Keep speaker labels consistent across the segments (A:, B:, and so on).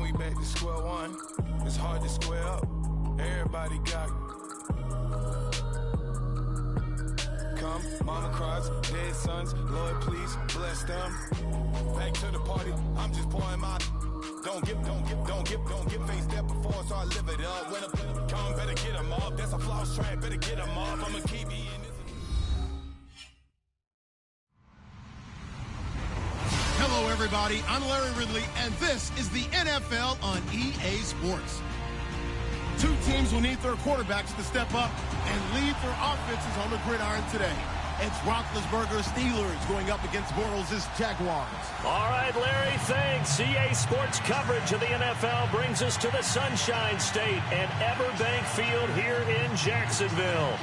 A: we back to square one. It's hard to square up. Everybody got come, mama cries, dead sons. Lord, please bless them. Back to the party. I'm just pouring my. Don't get faced that before, so I live it up. When a come, better get them up. That's a floss track, better get them up. I'ma keep you in this.
B: Hello, everybody. I'm Larry Ridley, and this is the NFL on EA Sports. Two teams will need their quarterbacks to step up and lead their offenses on the gridiron today. It's Roethlisberger's Steelers going up against Bortles' Jaguars.
C: All right, Larry, thanks. EA Sports coverage of the NFL brings us to the Sunshine State and Everbank Field here in Jacksonville.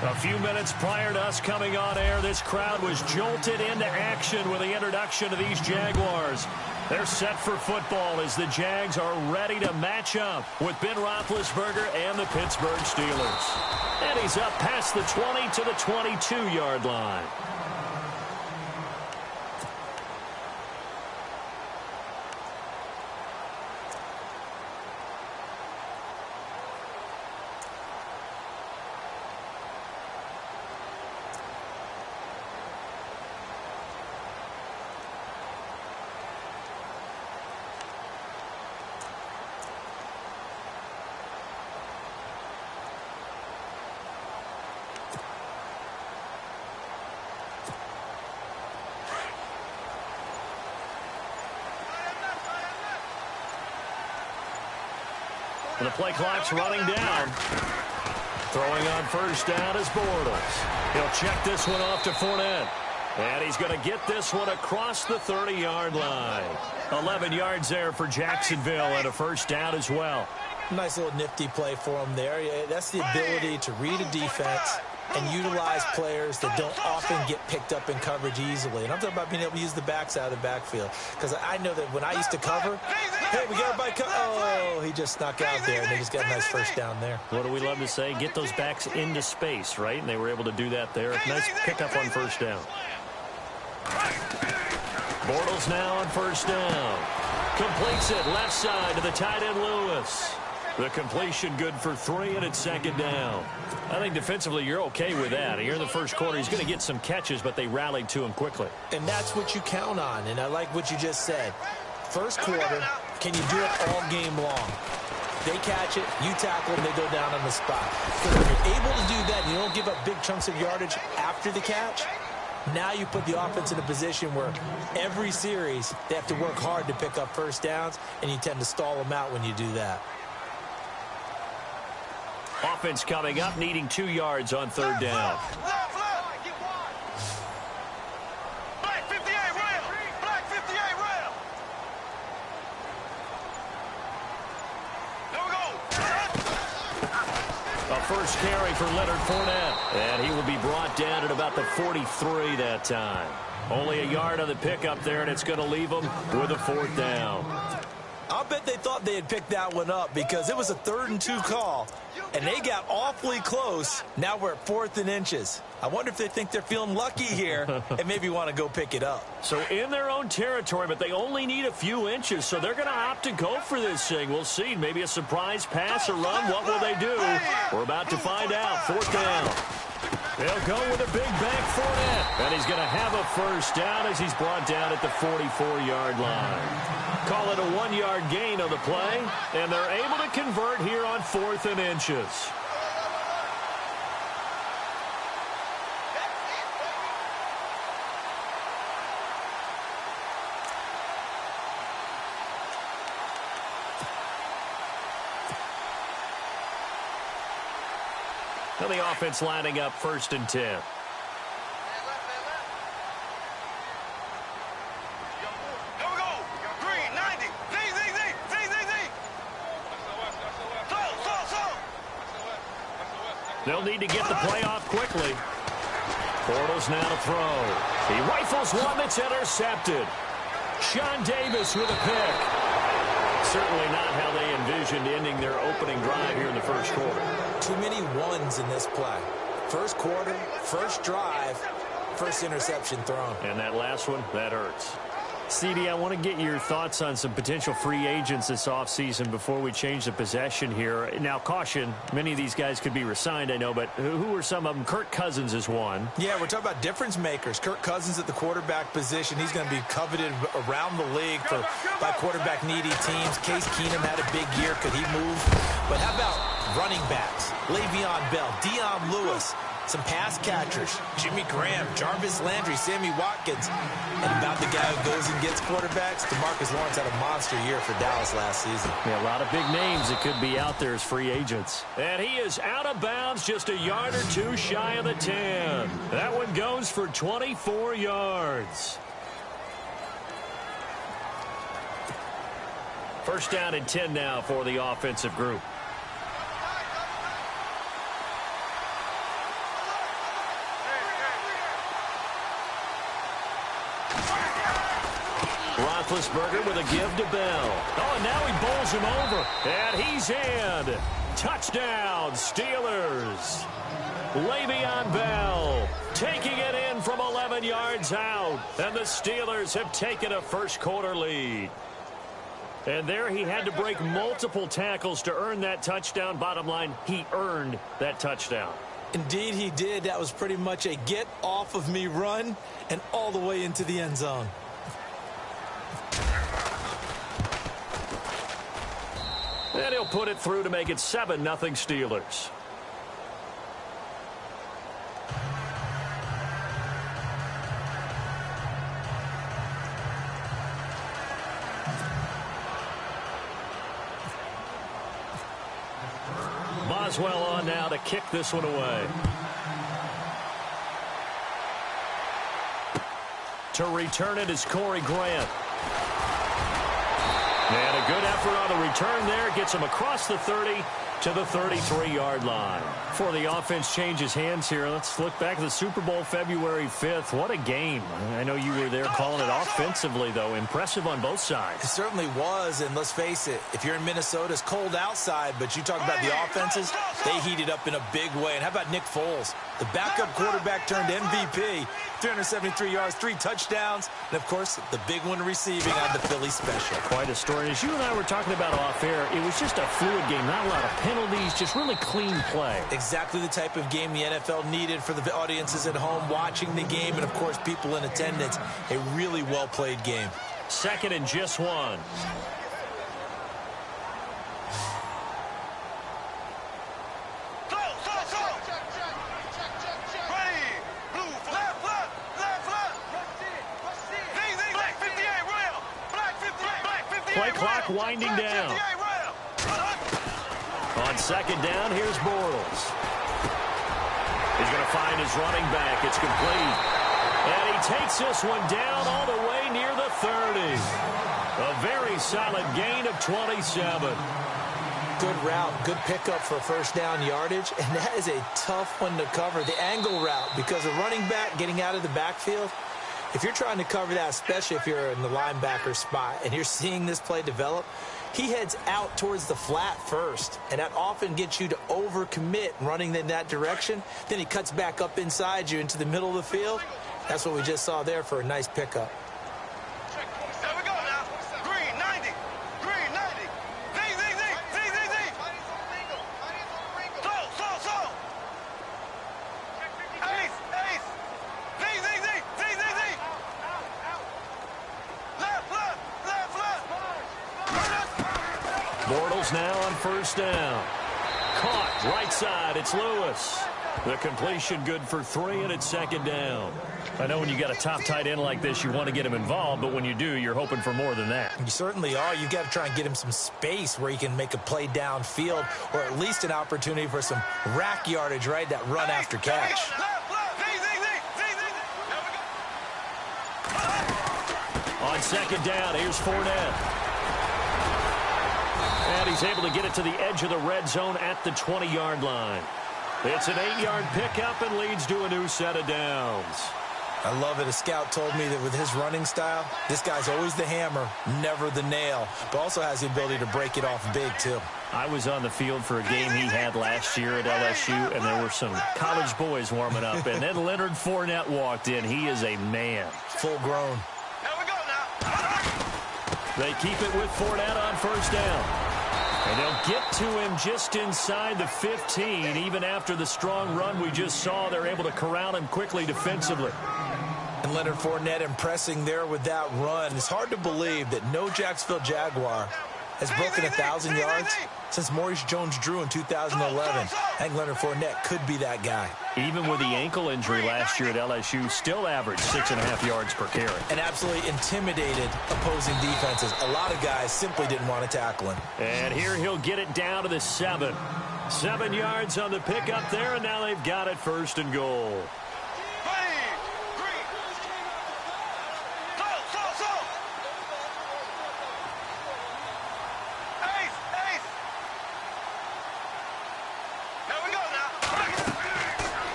C: A few minutes prior to us coming on air, this crowd was jolted into action with the introduction of these Jaguars. They're set for football as the Jags are ready to match up with Ben Roethlisberger and the Pittsburgh Steelers. And he's up past the 20 to the 22-yard line. The play clock's running down. Throwing on first down is Bortles. He'll check this one off to Fournette. And he's going to get this one across the 30-yard line. 11 yards there for Jacksonville and a first down as well.
D: Nice little nifty play for him there. That's the ability to read a defense and utilize players that don't often get picked up in coverage easily. And I'm talking about being able to use the backs out of the backfield. Because I know that when I used to cover, hey, we got everybody oh, he just snuck out there, and they just got a nice first down there.
C: What do we love to say? Get those backs into space, right? And they were able to do that there. Nice pickup on first down. Bortles now on first down. Completes it left side to the tight end Lewis. The completion good for 3, and it's second down. I think defensively you're okay with that. Here in the first quarter, he's going to get some catches, but they rallied to him quickly.
D: And that's what you count on, and I like what you just said. First quarter, can you do it all game long? They catch it, you tackle them, they go down on the spot. Because when you're able to do that, and you don't give up big chunks of yardage after the catch, now you put the offense in a position where every series they have to work hard to pick up first downs, and you tend to stall them out when you do that.
C: Offense coming up, needing 2 yards on third down.
A: Black 58 rail. Black 58 rail. There we go.
C: A first carry for Leonard Fournette. And he will be brought down at about the 43 that time. Only a yard on the pickup there, and it's going to leave him with a fourth down.
D: I'll bet they thought they had picked that one up because it was a 3rd and 2 call, and they got awfully close. Now we're at 4th and inches. I wonder if they think they're feeling lucky here and maybe want to go pick it up.
C: So in their own territory, but they only need a few inches, so they're going to opt to go for this thing. We'll see. Maybe a surprise pass or run. What will they do? We're about to find out. 4th down. They'll go with a big bank Fournette. And he's going to have a first down as he's brought down at the 44-yard line. Call it a 1-yard gain on the play. And they're able to convert here on 4th and inches. Now the offense lining up 1st and 10. They'll need to get the play off quickly. Bortles now to throw. He rifles one that's intercepted. Sean Davis with a pick. Certainly not how they envisioned ending their opening drive here in the first quarter.
D: Too many ones in this play. First quarter, first drive, first interception thrown.
C: And that last one, that hurts. CD, I want to get your thoughts on some potential free agents this offseason before we change the possession here. Now, caution, many of these guys could be re-signed, I know, but who are some of them? Kirk Cousins is one.
D: Yeah, we're talking about difference makers. Kirk Cousins at the quarterback position. He's going to be coveted around the league by quarterback-needy teams. Case Keenum had a big year. Could he move? But how about running backs? Le'Veon Bell, Dion Lewis, some pass catchers, Jimmy Graham, Jarvis Landry, Sammy Watkins. And about the guy who goes and gets quarterbacks, DeMarcus Lawrence had a monster year for Dallas last season.
C: Yeah, a lot of big names that could be out there as free agents. And he is out of bounds, just a yard or two shy of the 10. That one goes for 24 yards. First down and 10 now for the offensive group. Roethlisberger with a give to Bell. Oh, and now he bowls him over. And he's in. Touchdown, Steelers. Le'Veon Bell taking it in from 11 yards out. And the Steelers have taken a first-quarter lead. And there he had to break multiple tackles to earn that touchdown. Bottom line, he earned that touchdown.
D: Indeed he did. That was pretty much a get-off-of-me run and all the way into the end zone.
C: And he'll put it through to make it 7-0 Steelers. Boswell on now to kick this one away. To return it is Corey Grant. And a good effort on the return there. Gets him across the 30 to the 33-yard line. Before the offense changes hands here, let's look back at the Super Bowl February 5th. What a game. I know you were there calling it offensively, though. Impressive on both sides.
D: It certainly was, and let's face it, if you're in Minnesota, it's cold outside, but you talk about the offenses, they heated up in a big way. And how about Nick Foles? The backup quarterback turned MVP, 373 yards, 3 touchdowns, and, of course, the big one receiving on the Philly special.
C: Quite a story. As you and I were talking about off air, it was just a fluid game, not a lot of penalties, just really clean play.
D: Exactly the type of game the NFL needed for the audiences at home watching the game and, of course, people in attendance. A really well-played game.
C: Second and just 1. Play clock winding down. On second down, here's Bortles. He's going to find his running back. It's complete. And he takes this one down all the way near the 30. A very solid gain of 27.
D: Good route, good pickup for first down yardage, and that is a tough one to cover. The angle route, because a running back getting out of the backfield, if you're trying to cover that, especially if you're in the linebacker spot and you're seeing this play develop, he heads out towards the flat first, and that often gets you to overcommit running in that direction. Then he cuts back up inside you into the middle of the field. That's what we just saw there for a nice pickup.
A: There we go now. Green, 90. Green, 90. Z. So. Ace. Z. Left.
C: Bortles now on first down. Caught right side. It's Lewis. The completion good for 3, and it's second down. I know when you got a top tight end like this, you want to get him involved, but when you do, you're hoping for more than that.
D: You certainly are. You've got to try and get him some space where he can make a play downfield, or at least an opportunity for some rack yardage, right? That run after catch.
C: On second down, here's Fournette. And he's able to get it to the edge of the red zone at the 20-yard line. It's an 8-yard pickup and leads to a new set of downs.
D: I love it. A scout told me that with his running style, this guy's always the hammer, never the nail, but also has the ability to break it off big, too.
C: I was on the field for a game he had last year at LSU, and there were some college boys warming up, and then Leonard Fournette walked in. He is a man.
D: Full grown.
A: There we go now.
C: They keep it with Fournette on first down. And they'll get to him just inside the 15. Even after the strong run we just saw, they're able to corral him quickly defensively.
D: And Leonard Fournette impressing there with that run. It's hard to believe that no Jacksonville Jaguar has broken 1,000 yards since Maurice Jones-Drew in 2011. I think Leonard Fournette could be that guy.
C: Even with the ankle injury last year at LSU, still averaged 6.5 yards per carry.
D: And absolutely intimidated opposing defenses. A lot of guys simply didn't want to tackle him.
C: And here he'll get it down to the 7. 7 yards on the pickup there, and now they've got it first and goal.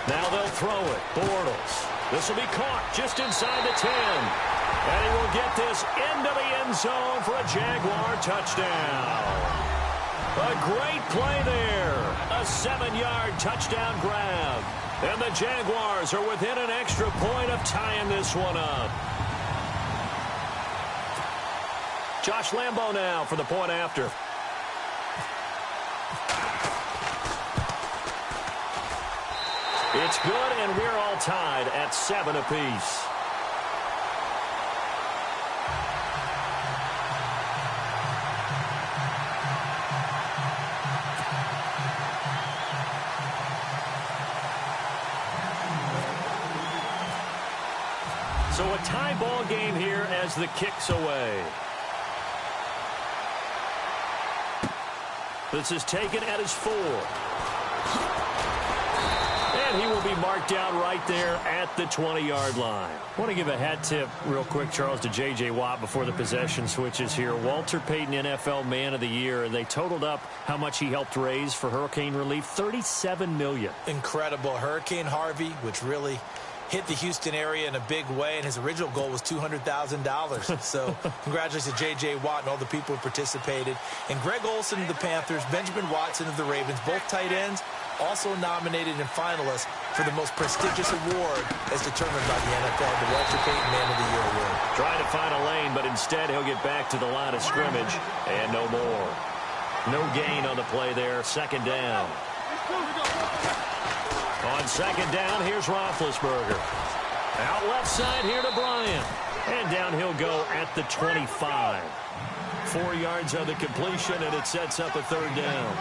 C: Now they'll throw it. Bortles. This will be caught just inside the 10. And he will get this into the end zone for a Jaguar touchdown. A great play there. A 7-yard touchdown grab. And the Jaguars are within an extra point of tying this one up. Josh Lambo now for the point after. It's good, and we're all tied at 7 apiece. So a tie ball game here as the kick's away. This is taken at his 4. And he will be marked down right there at the 20-yard line. I want to give a hat tip real quick, Charles, to J.J. Watt before the possession switches here. Walter Payton, NFL Man of the Year. They totaled up how much he helped raise for hurricane relief, $37 million.
D: Incredible. Hurricane Harvey, which really hit the Houston area in a big way, and his original goal was $200,000. So congratulations to J.J. Watt and all the people who participated. And Greg Olsen of the Panthers, Benjamin Watson of the Ravens, both tight ends, also nominated and finalists for the most prestigious award as determined by the NFL, the Walter Payton Man of the Year award.
C: Trying to find a lane, but instead he'll get back to the line of scrimmage, and no more. No gain on the play there, second down. On second down, here's Roethlisberger. Out left side here to Bryant. And down he'll go at the 25. 4 yards on the completion, and it sets up a third down.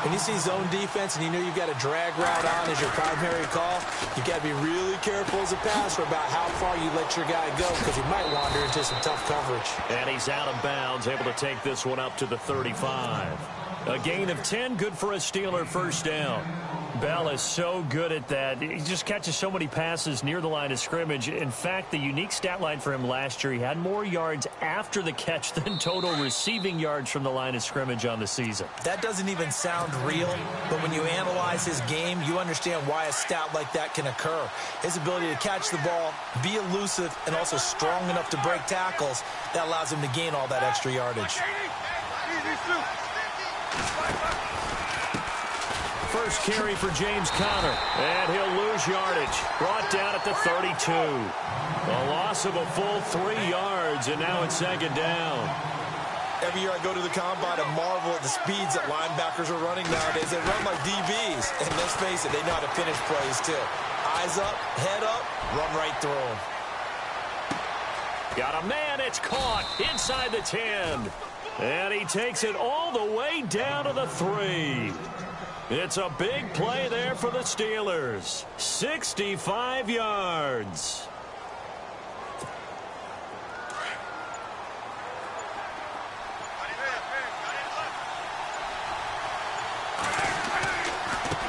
D: When you see zone defense and you know you've got a drag route on as your primary call, you've got to be really careful as a passer about how far you let your guy go because he might wander into some tough coverage.
C: And he's out of bounds, able to take this one up to the 35. A gain of 10, good for a Steeler first down. Bell is so good at that. He just catches so many passes near the line of scrimmage. In fact, the unique stat line for him last year, he had more yards after the catch than total receiving yards from the line of scrimmage on the season.
D: That doesn't even sound real, but when you analyze his game, you understand why a stat like that can occur. His ability to catch the ball, be elusive, and also strong enough to break tackles, that allows him to gain all that extra yardage.
C: First carry for James Conner, and he'll lose yardage. Brought down at the 32. A loss of a full 3 yards, and now it's second down.
D: Every year I go to the combine and marvel at the speeds that linebackers are running nowadays. They run like DBs, and let's face it, they know how to finish plays too. Eyes up, head up, run right through them.
C: Got a man, it's caught inside the 10. And he takes it all the way down to the 3. It's a big play there for the Steelers. 65 yards.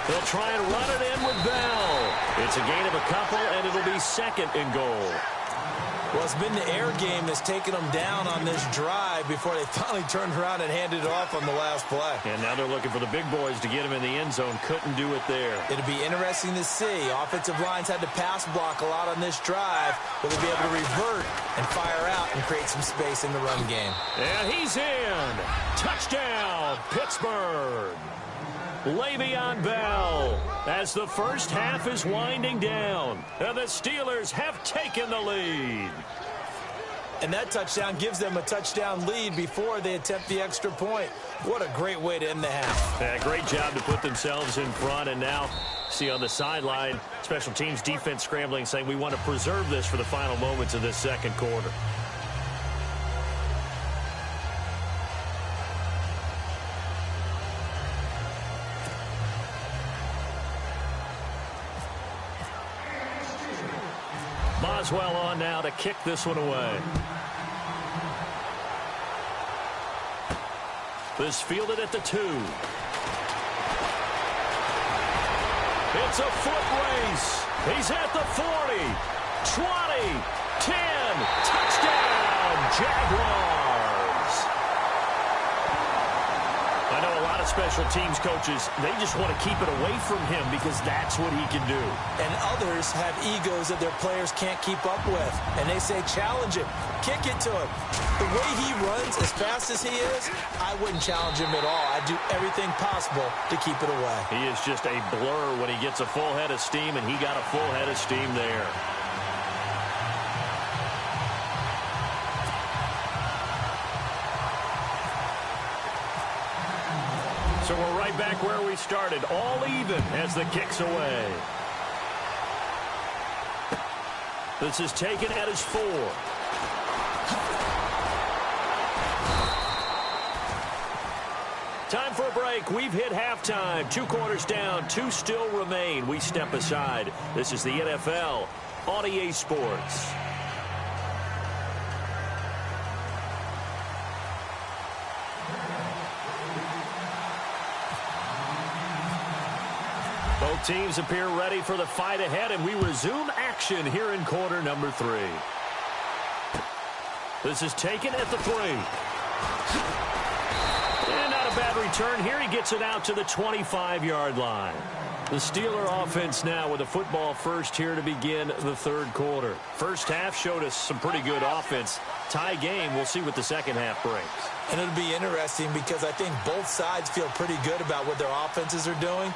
C: They'll try and run it in with Bell. It's a gain of a couple, and it'll be second and goal.
D: Well, it's been the air game that's taken them down on this drive before they finally turned around and handed it off on the last play.
C: And now they're looking for the big boys to get him in the end zone. Couldn't do it there.
D: It'll be interesting to see. Offensive lines had to pass block a lot on this drive. Will they be able to revert and fire out and create some space in the run game?
C: And he's in. Touchdown, Pittsburgh. Le'Veon Bell as the first half is winding down, and the Steelers have taken the lead.
D: And that touchdown gives them a touchdown lead before they attempt the extra point. What a great way to end the half.
C: Yeah, great job to put themselves in front. And now, see on the sideline, special teams defense scrambling, saying we want to preserve this for the final moments of this second quarter. Boswell on now to kick this one away. This fielded at the 2. It's a foot race. He's at the 40, 20, 10. Touchdown, Jaguars. I know a lot of special teams coaches, they just want to keep it away from him because that's what he can do.
D: And others have egos that their players can't keep up with. And they say, challenge him. Kick it to him. The way he runs as fast as he is, I wouldn't challenge him at all. I'd do everything possible to keep it away.
C: He is just a blur when he gets a full head of steam, and he got a full head of steam there. So we're right back where we started, all even as the kick's away. This is taken at his 4. Time for a break. We've hit halftime. 2 quarters down, 2 still remain. We step aside. This is the NFL on EA Sports. Both teams appear ready for the fight ahead, and we resume action here in quarter number 3. This is taken at the 3. And not a bad return here. He gets it out to the 25-yard line. The Steeler offense now with a football first here to begin the third quarter. First half showed us some pretty good offense. Tie game. We'll see what the second half brings.
D: And it'll be interesting because I think both sides feel pretty good about what their offenses are doing.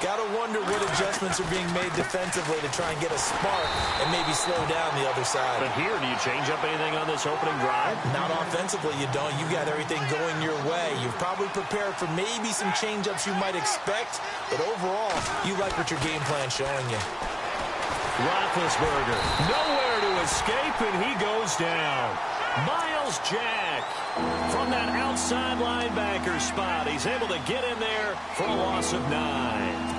D: Got to wonder what adjustments are being made defensively to try and get a spark and maybe slow down the other side.
C: But here, do you change up anything on this opening drive?
D: Not offensively, you don't. You got everything going your way. You've probably prepared for maybe some change-ups you might expect, but overall, you like what your game plan's showing you.
C: Roethlisberger, nowhere to escape, and he goes down. Myles Jack from that outside linebacker spot. He's able to get in there for a loss of 9.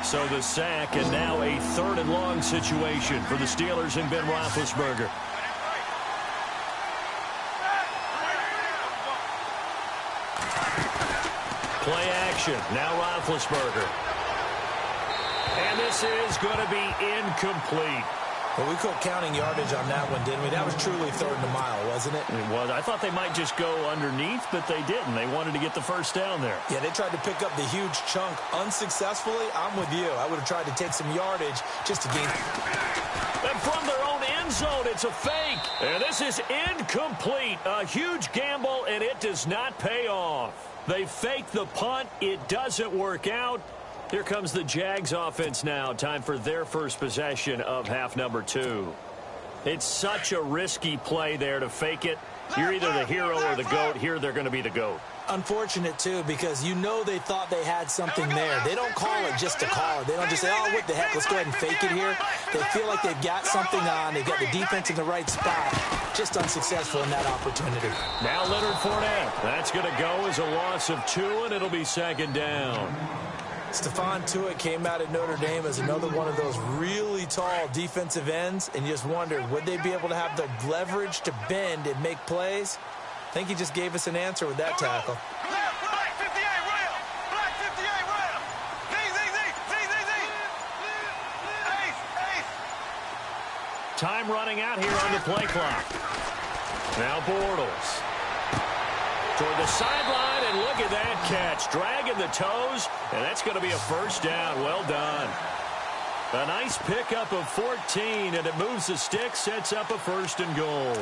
C: So the sack, and now a 3rd and long situation for the Steelers and Ben Roethlisberger. Play action. Now Roethlisberger. And this is going to be incomplete.
D: Well, we quit counting yardage on that one, didn't we? That was truly 3rd and a mile, wasn't it?
C: It was. I thought they might just go underneath, but they didn't. They wanted to get the first down there.
D: Yeah, they tried to pick up the huge chunk unsuccessfully. I'm with you. I would have tried to take some yardage just to gain.
C: And from their own end zone, it's a fake. And this is incomplete. A huge gamble, and it does not pay off. They fake the punt. It doesn't work out. Here comes the Jags offense now. Time for their first possession of half number 2. It's such a risky play there to fake it. You're either the hero or the GOAT. Here they're going to be the GOAT.
D: Unfortunate, too, because you know they thought they had something there. They don't call it just to call it. They don't just say, oh, what the heck, let's go ahead and fake it here. They feel like they've got something on. They've got the defense in the right spot. Just unsuccessful in that opportunity.
C: Now Leonard Fournette. That's going to go as a loss of 2, and it'll be 2nd down.
D: Stephon Tuitt came out at Notre Dame as another one of those really tall defensive ends, and you just wondered, would they be able to have the leverage to bend and make plays? I think he just gave us an answer with that tackle.
A: Black 58, rail! Black 58, rail! Ace!
C: Time running out here on the play clock. Now Bortles. Toward the sideline, and look at that catch. Dragging the toes, and that's going to be a first down. Well done. A nice pickup of 14, and it moves the stick, sets up a 1st and goal.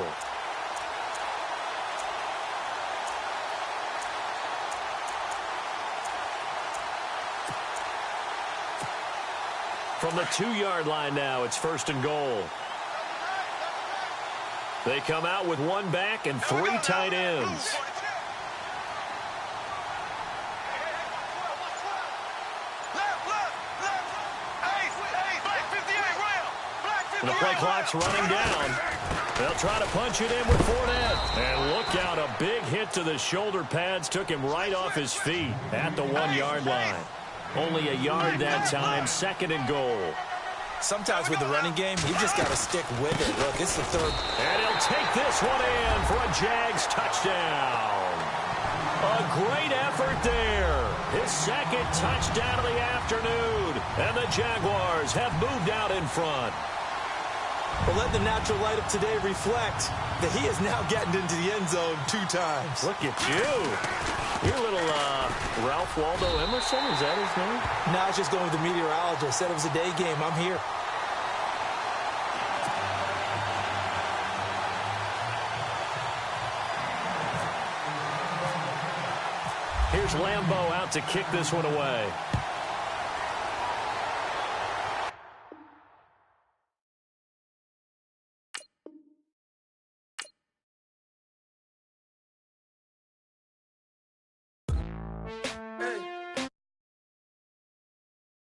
C: From the 2-yard line now, it's 1st and goal. They come out with one back and 3 tight ends. The play clock's running down. They'll try to punch it in with Fournette. And look out, a big hit to the shoulder pads took him right off his feet at the 1-yard line. Only a yard that time, 2nd and goal.
D: Sometimes with the running game, you just got to stick with it. Look, it's the 3rd.
C: And he'll take this one in for a Jags touchdown. A great effort there. His 2nd touchdown of the afternoon. And the Jaguars have moved out in front.
D: But let the natural light of today reflect that he is now getting into the end zone 2 times.
C: Look at you. You're a little Ralph Waldo Emerson, is that his name?
D: No, I was just going with the meteorologist. Said it was a day game. I'm here.
C: Here's Lambeau out to kick this one away.